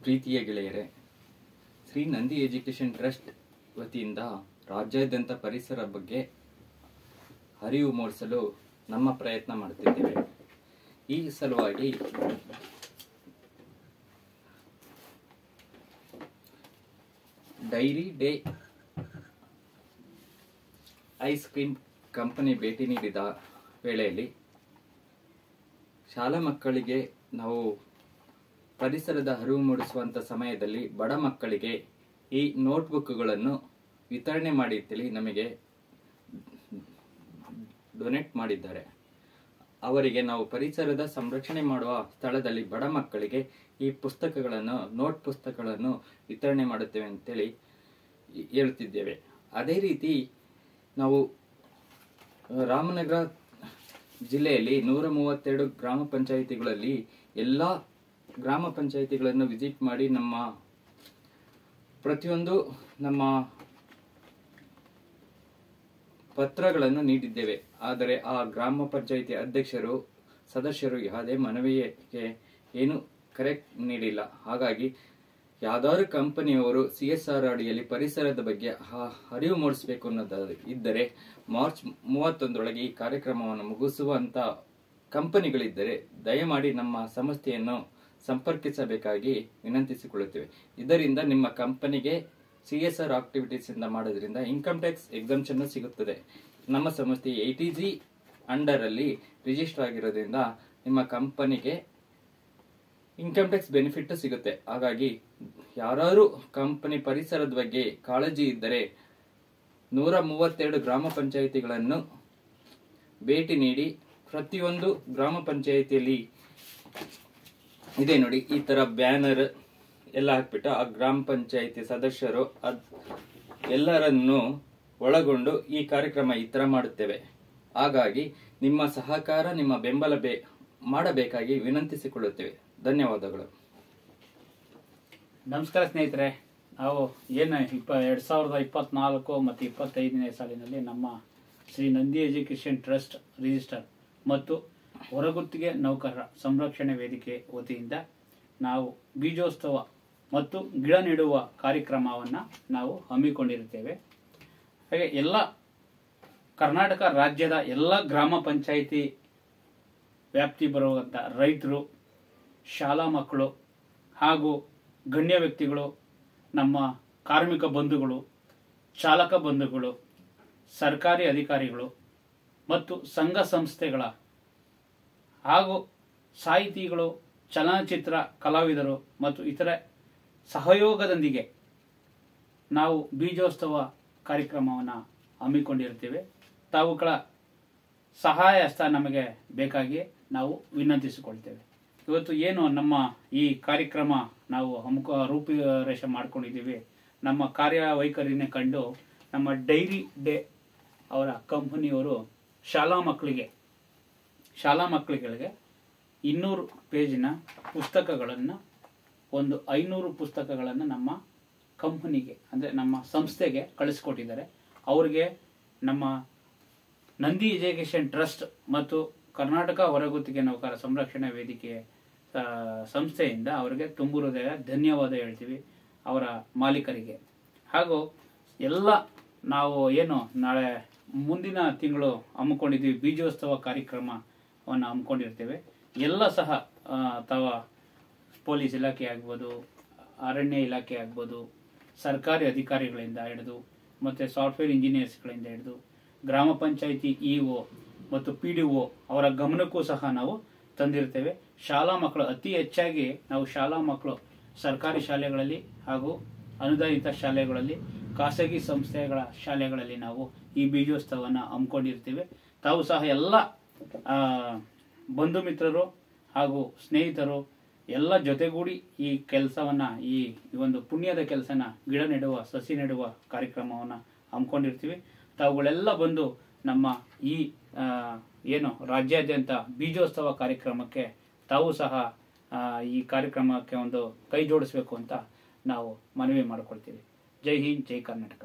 ಪ್ರೀತಿಯ ಗೆಳೆಯರೇ, Shri Nandi education trust ವತಿಯಿಂದ ರಾಜ್ಯಾದ್ಯಂತ ಪರಿಸರ ಬಗ್ಗೆ ಅರಿವು ಮೂಡಿಸಲು ನಮ್ಮ ಪ್ರಯತ್ನ ಮಾಡುತ್ತಿದ್ದೇವೆ. ಈ ಸಲುವಾಗಿ dairy day ice cream company ಭೇಟಿ ನೀಡಿದ ವೇಳೆಯಲ್ಲಿ ಶಾಲಾ ಮಕ್ಕಳಿಗೆ ನಾವು ಪರಿಸರದ ಅರಿವು ಮೂಡಿಸುವಂತ ಸಮಯದಲ್ಲಿ ಬಡ ಮಕ್ಕಳಿಗೆ ಈ ನೋಟ್ಬುಕ್ಗಳನ್ನು ವಿತರಣೆ ಮಾಡಿ ನಮಗೆ ಡೊನೇಟ್ ಮಾಡಿದ್ದಾರೆ. ಅವರಿಗೆ ನಾವು ಪರಿಸರದ ಸಂರಕ್ಷಣೆ ಮಾಡುವ ಸ್ಥಳದಲ್ಲಿ ಬಡ ಮಕ್ಕಳಿಗೆ ಈ ನೋಟ್ ಪುಸ್ತಕಗಳನ್ನು ವಿತರಣೆ ಮಾಡುತ್ತೇವೆ ಅಂತೇಳಿ ಹೇಳುತ್ತಿದ್ದೇವೆ. ಅದೇ ರೀತಿ ನಾವು ರಾಮನಗರ ಜಿಲ್ಲೆಯಲ್ಲಿ 132 ಗ್ರಾಮ ಪಂಚಾಯಿತಿಗಳಲ್ಲಿ ಎಲ್ಲ ಗ್ರಾಮ ಪಂಚಾಯಿತಿಗಳನ್ನು ವಿಸಿಟ್ ಮಾಡಿ ಪ್ರತಿಯೊಂದು ನಮ್ಮ ಪತ್ರಗಳನ್ನು ನೀಡಿದ್ದೇವೆ. ಆದರೆ ಆ ಗ್ರಾಮ ಪಂಚಾಯಿತಿ ಅಧ್ಯಕ್ಷರು ಸದಸ್ಯರು ಯಾವುದೇ ಮನವಿಗೆ ಏನು ಕರೆಕ್ಟ್ ನೀಡಿಲ್ಲ. ಹಾಗಾಗಿ ಯಾವ್ದಾದ್ರು ಕಂಪನಿಯವರು CSR ಅಡಿಯಲ್ಲಿ ಪರಿಸರದ ಬಗ್ಗೆ ಅರಿವು ಮೂಡಿಸಬೇಕು ಅನ್ನೋದಾದ್ರೆ ಇದ್ದರೆ ಮಾರ್ಚ್ 31ರೊಳಗೆ ಈ ಕಾರ್ಯಕ್ರಮವನ್ನು ಮುಗಿಸುವಂತ ಕಂಪನಿಗಳಿದ್ದರೆ ದಯಮಾಡಿ ನಮ್ಮ ಸಂಸ್ಥೆಯನ್ನು ಸಂಪರ್ಕಿಸಬೇಕಾಗಿ ವಿನಂತಿಸಿಕೊಳ್ಳುತ್ತೇವೆ. ಇದರಿಂದ ನಿಮ್ಮ ಕಂಪನಿಗೆ CSR ಆಕ್ಟಿವಿಟೀಸ್ ಇಂದ ಮಾಡೋದ್ರಿಂದ ಇನ್ಕಮ್ ಟ್ಯಾಕ್ಸ್ ಎಕ್ಸಂಪ್ಷನ್ ಸಿಗುತ್ತದೆ. ನಮ್ಮ ಸಂಸ್ಥೆ ATG ಅಂಡರ್ ಅಲ್ಲಿ ರಿಜಿಸ್ಟರ್ ಆಗಿರೋದ್ರಿಂದ ನಿಮ್ಮ ಕಂಪನಿಗೆ ಇನ್ಕಮ್ ಟ್ಯಾಕ್ಸ್ ಬೆನಿಫಿಟ್ ಸಿಗುತ್ತೆ. ಹಾಗಾಗಿ ಯಾರಾದ್ರೂ ಕಂಪನಿ ಪರಿಸರದ ಬಗ್ಗೆ ಕಾಳಜಿ ಇದ್ದರೆ 132 ಗ್ರಾಮ ಪಂಚಾಯಿತಿಗಳನ್ನು ಭೇಟಿ ನೀಡಿ ಪ್ರತಿಯೊಂದು ಗ್ರಾಮ ಪಂಚಾಯಿತಿಯಲ್ಲಿ ಇದೆ ನೋಡಿ, ಈ ತರ ಬ್ಯಾನರ್ ಎಲ್ಲ ಹಾಕ್ಬಿಟ್ಟು ಆ ಗ್ರಾಮ ಪಂಚಾಯಿತಿ ಸದಸ್ಯರು ಎಲ್ಲರನ್ನು ಒಳಗೊಂಡು ಈ ಕಾರ್ಯಕ್ರಮ ಈ ತರ ಮಾಡುತ್ತೇವೆ. ಹಾಗಾಗಿ ನಿಮ್ಮ ಸಹಕಾರ, ನಿಮ್ಮ ಬೆಂಬಲ ಮಾಡಬೇಕಾಗಿ ವಿನಂತಿಸಿಕೊಳ್ಳುತ್ತೇವೆ. ಧನ್ಯವಾದಗಳು. ನಮಸ್ಕಾರ ಸ್ನೇಹಿತರೆ, ನಾವು 2024 ಮತ್ತು 25ನೇ ಸಾಲಿನಲ್ಲಿ ನಮ್ಮ Shri Nandi education trust register ಮತ್ತು ಹೊರಗುತ್ತಿಗೆ ನೌಕರರ ಸಂರಕ್ಷಣೆ ವೇದಿಕೆ ವತಿಯಿಂದ ನಾವು ಬೀಜೋತ್ಸವ ಮತ್ತು ಗಿಡ ನೆಡುವ ಕಾರ್ಯಕ್ರಮವನ್ನು ನಾವು ಹಮ್ಮಿಕೊಂಡಿರುತ್ತೇವೆ. ಹಾಗೆ ಎಲ್ಲ ಕರ್ನಾಟಕ ರಾಜ್ಯದ ಎಲ್ಲ ಗ್ರಾಮ ಪಂಚಾಯಿತಿ ವ್ಯಾಪ್ತಿ ಬರುವಂಥ ರೈತರು, ಶಾಲಾ ಮಕ್ಕಳು ಹಾಗೂ ಗಣ್ಯ ವ್ಯಕ್ತಿಗಳು, ನಮ್ಮ ಕಾರ್ಮಿಕ ಬಂಧುಗಳು, ಚಾಲಕ ಬಂಧುಗಳು, ಸರ್ಕಾರಿ ಅಧಿಕಾರಿಗಳು ಮತ್ತು ಸಂಘ ಸಂಸ್ಥೆಗಳ ಹಾಗೂ ಸಾಹಿತಿಗಳು, ಚಲನಚಿತ್ರ ಕಲಾವಿದರು ಮತ್ತು ಇತರೆ ಸಹಯೋಗದೊಂದಿಗೆ ನಾವು ಬೀಜೋತ್ಸವ ಕಾರ್ಯಕ್ರಮವನ್ನು ಹಮ್ಮಿಕೊಂಡಿರುತ್ತೇವೆ. ತಾವುಗಳ ಸಹಾಯ ಹಸ್ತ ನಮಗೆ ಬೇಕಾಗಿ ನಾವು ವಿನಂತಿಸಿಕೊಳ್ತೇವೆ. ಇವತ್ತು ಏನು ನಮ್ಮ ಈ ಕಾರ್ಯಕ್ರಮ ನಾವು ರೂಪುರೇಷೆ ಮಾಡ್ಕೊಂಡಿದ್ದೀವಿ, ನಮ್ಮ ಕಾರ್ಯವೈಖರಿನೇ ಕಂಡು ನಮ್ಮ ಡೈರಿ ಡೇ ಅವರ ಕಂಪನಿಯವರು ಶಾಲಾ ಮಕ್ಕಳಿಗೆ 200 ಪೇಜಿನ ಪುಸ್ತಕಗಳನ್ನು, ಒಂದು 500 ಪುಸ್ತಕಗಳನ್ನು ನಮ್ಮ ಕಂಪನಿಗೆ ಅಂದರೆ ನಮ್ಮ ಸಂಸ್ಥೆಗೆ ಕಳಿಸ್ಕೊಟ್ಟಿದ್ದಾರೆ. ಅವರಿಗೆ ನಮ್ಮ ನಂದಿ ಎಜುಕೇಶನ್ ಟ್ರಸ್ಟ್ ಮತ್ತು ಕರ್ನಾಟಕ ಹೊರಗುತ್ತಿಗೆ ನೌಕರ ಸಂರಕ್ಷಣಾ ವೇದಿಕೆ ಸಂಸ್ಥೆಯಿಂದ ಅವರಿಗೆ ತುಂಬು ಹೃದಯ ಧನ್ಯವಾದ ಹೇಳ್ತೀವಿ, ಅವರ ಮಾಲೀಕರಿಗೆ. ಹಾಗೂ ಎಲ್ಲ ನಾವು ಏನು ನಾಳೆ ಮುಂದಿನ ತಿಂಗಳು ಹಮ್ಮಿಕೊಂಡಿದ್ದೀವಿ ಬೀಜೋತ್ಸವ ಕಾರ್ಯಕ್ರಮವನ್ನು ಹಮ್ಮಿಕೊಂಡಿರ್ತೇವೆ. ಎಲ್ಲ ಸಹ ಪೊಲೀಸ್ ಇಲಾಖೆ ಆಗ್ಬೋದು, ಅರಣ್ಯ ಇಲಾಖೆ ಆಗ್ಬೋದು, ಸರ್ಕಾರಿ ಅಧಿಕಾರಿಗಳಿಂದ ಹಿಡಿದು ಮತ್ತು ಸಾಫ್ಟ್ವೇರ್ ಇಂಜಿನಿಯರ್ಸ್ಗಳಿಂದ ಹಿಡಿದು ಗ್ರಾಮ ಪಂಚಾಯಿತಿ EO ಮತ್ತು PDO ಅವರ ಗಮನಕ್ಕೂ ಸಹ ನಾವು ತಂದಿರ್ತೇವೆ. ಶಾಲಾ ಮಕ್ಕಳು ಅತಿ ಹೆಚ್ಚಾಗಿ ನಾವು ಶಾಲಾ ಮಕ್ಕಳು ಸರ್ಕಾರಿ ಶಾಲೆಗಳಲ್ಲಿ ಹಾಗೂ ಅನುದಾನಿತ ಶಾಲೆಗಳಲ್ಲಿ, ಖಾಸಗಿ ಸಂಸ್ಥೆಗಳ ಶಾಲೆಗಳಲ್ಲಿ ನಾವು ಈ ಬೀಜೋತ್ಸವವನ್ನು ಹಮ್ಮಿಕೊಂಡಿರ್ತೀವಿ. ತಾವು ಸಹ ಎಲ್ಲ ಬಂಧು ಮಿತ್ರರು ಹಾಗೂ ಸ್ನೇಹಿತರು ಎಲ್ಲ ಜೊತೆಗೂಡಿ ಈ ಕೆಲಸವನ್ನ, ಈ ಒಂದು ಪುಣ್ಯದ ಕೆಲಸನ, ಗಿಡ ನೆಡುವ, ಸಸಿ ನೆಡುವ ಕಾರ್ಯಕ್ರಮವನ್ನು ಹಮ್ಮಿಕೊಂಡಿರ್ತೀವಿ. ತಾವುಗಳೆಲ್ಲ ಬಂದು ನಮ್ಮ ಈ ಏನು ರಾಜ್ಯಾದ್ಯಂತ ಬೀಜೋತ್ಸವ ಕಾರ್ಯಕ್ರಮಕ್ಕೆ ತಾವು ಸಹ ಈ ಕಾರ್ಯಕ್ರಮಕ್ಕೆ ಒಂದು ಕೈ ಜೋಡಿಸಬೇಕು ಅಂತ ನಾವು ಮನವಿ ಮಾಡಿಕೊಳ್ತೀವಿ. ಜೈ ಹಿಂದ್, ಜೈ ಕರ್ನಾಟಕ.